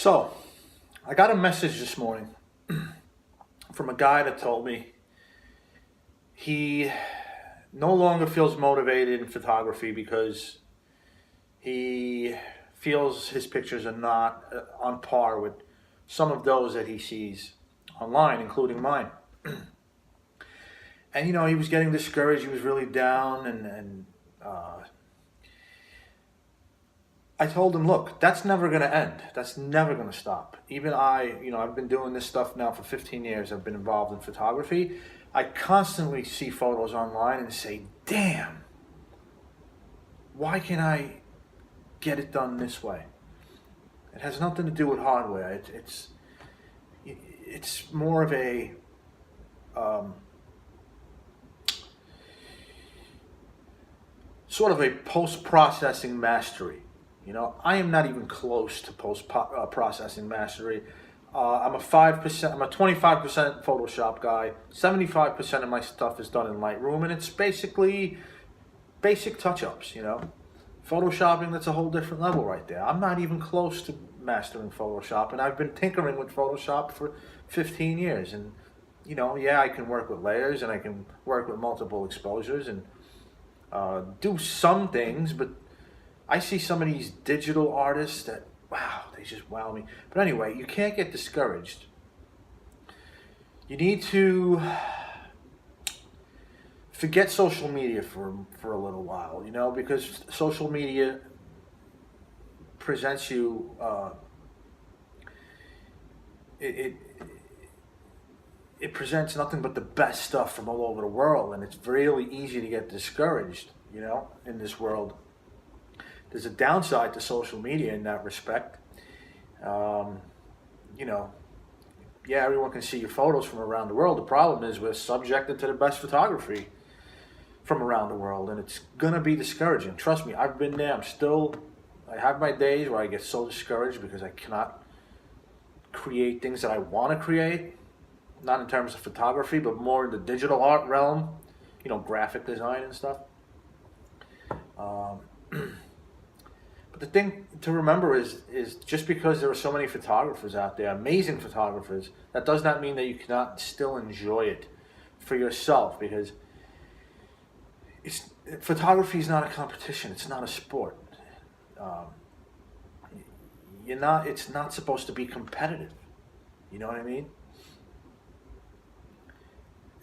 So, I got a message this morning from a guy that told me he no longer feels motivated in photography because he feels his pictures are not on par with some of those that he sees online, including mine. And he was getting discouraged. He was really down, and I told him, look, that's never going to end. That's never going to stop. Even I've been doing this stuff now for 15 years. I've been involved in photography. I constantly see photos online and say, damn, why can't I get it done this way? It has nothing to do with hardware. It's more of a sort of a post-processing mastery. I am not even close to post-processing mastery. I'm a 5%. I'm a 25% Photoshop guy. 75% of my stuff is done in Lightroom, and it's basically basic touch-ups. Photoshopping, that's a whole different level right there. I'm not even close to mastering Photoshop, and I've been tinkering with Photoshop for 15 years. And yeah, I can work with layers, and I can work with multiple exposures, and do some things, but I see some of these digital artists that, wow, they just wow me. But anyway, you can't get discouraged. You need to forget social media for a little while, because social media presents you, it it presents nothing but the best stuff from all over the world, and it's really easy to get discouraged, in this world. There's a downside to social media in that respect. Um, you know, yeah, everyone can see your photos from around the world. The problem is we're subjected to the best photography from around the world, and it's gonna be discouraging. Trust me, I've been there. I have my days where I get so discouraged because I cannot create things that I want to create, not in terms of photography, but more in the digital art realm, graphic design and stuff. Um, But the thing to remember is just because there are so many photographers out there, amazing photographers, that does not mean that you cannot still enjoy it for yourself, because it's photography is not a competition. It's not a sport. Um, It's not supposed to be competitive. You know what I mean?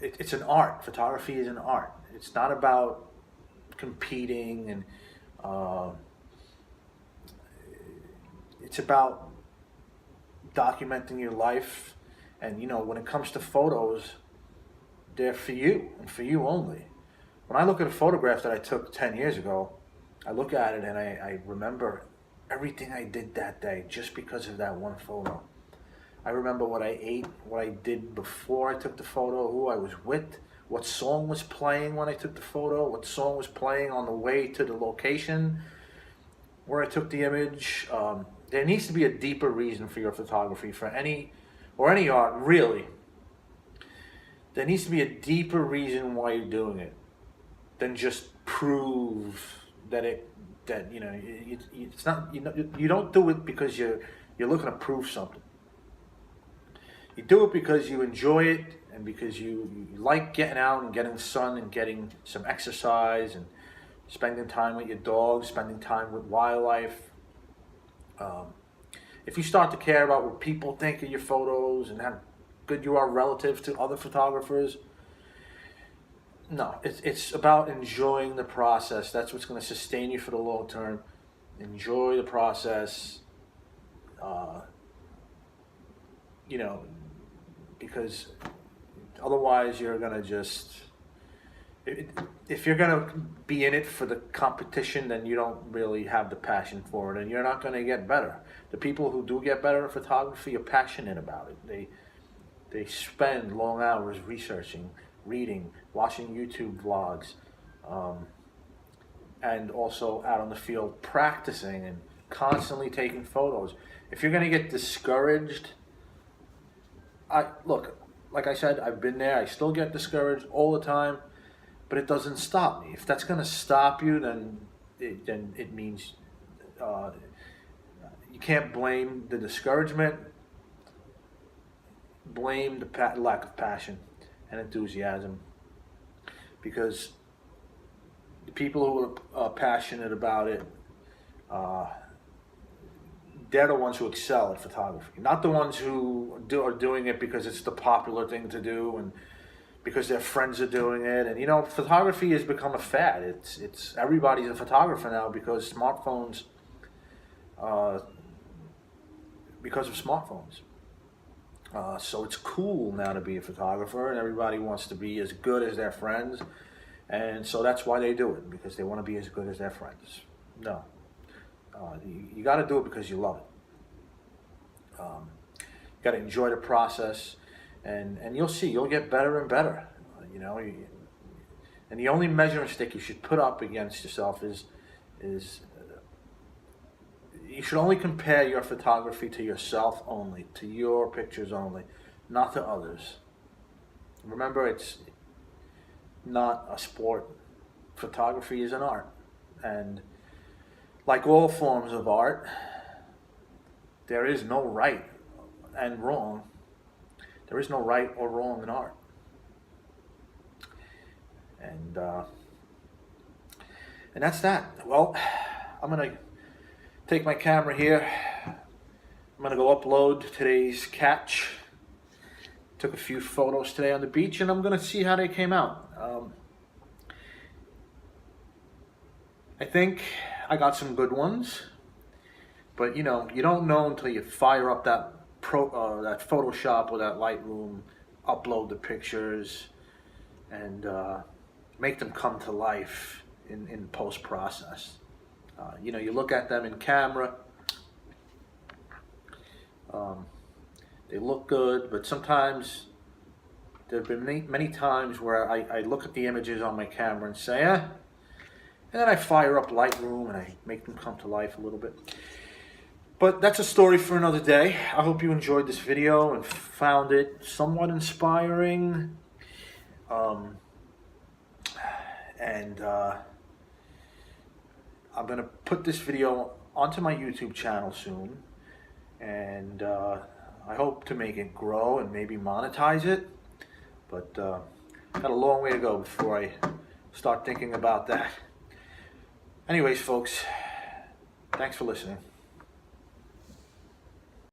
It's an art. Photography is an art. It's not about competing, and uh, it's about documenting your life. And when it comes to photos, they're for you and for you only. When I look at a photograph that I took 10 years ago, I look at it and I remember everything I did that day just because of that one photo. I remember what I ate, what I did before I took the photo, who I was with, what song was playing when I took the photo, what song was playing on the way to the location where I took the image. There needs to be a deeper reason for your photography, for any art, really. There needs to be a deeper reason why you're doing it than just prove it's not. You don't do it because you're looking to prove something. You do it because you enjoy it, and because you like getting out and getting sun and getting some exercise and spending time with your dog, spending time with wildlife. If you start to care about what people think of your photos and how good you are relative to other photographers, no, it's about enjoying the process. That's what's going to sustain you for the long term. Enjoy the process, uh, you know, because otherwise you're going to just, if you're going to be in it for the competition, then you don't really have the passion for it, and you're not going to get better. The people who do get better at photography are passionate about it. They spend long hours researching, reading, watching YouTube vlogs, and also out on the field practicing and constantly taking photos. If you're going to get discouraged, like I said, I've been there. I still get discouraged all the time, but it doesn't stop me. If that's going to stop you, then it means you can't blame the discouragement, blame the lack of passion and enthusiasm, because the people who are passionate about it, they're the ones who excel at photography, not the ones who are doing it because it's the popular thing to do and because their friends are doing it. And photography has become a fad. It's everybody's a photographer now because smartphones. Because of smartphones. So it's cool now to be a photographer, and everybody wants to be as good as their friends, and so that's why they do it, because they want to be as good as their friends. No, you got to do it because you love it. You got to enjoy the process, and you'll see you'll get better and better. And the only measuring stick you should put up against yourself is you should only compare your photography to yourself only, to your pictures only, not to others. Remember, it's not a sport. Photography is an art. And like all forms of art, there is no right and wrong. There is no right or wrong in art. And that's that. Well, I'm going to take my camera here. I'm going to go upload today's catch. Took a few photos today on the beach, and I'm going to see how they came out. I think I got some good ones, but you don't know until you fire up that Photoshop or that Lightroom, upload the pictures, and make them come to life in post-process. You look at them in camera, they look good, but sometimes there have been many times where I look at the images on my camera and say, and then I fire up Lightroom and I make them come to life a little bit. But that's a story for another day. I hope you enjoyed this video and found it somewhat inspiring. I'm going to put this video onto my YouTube channel soon, and I hope to make it grow and maybe monetize it, but got a long way to go before I start thinking about that. Anyways, folks, thanks for listening.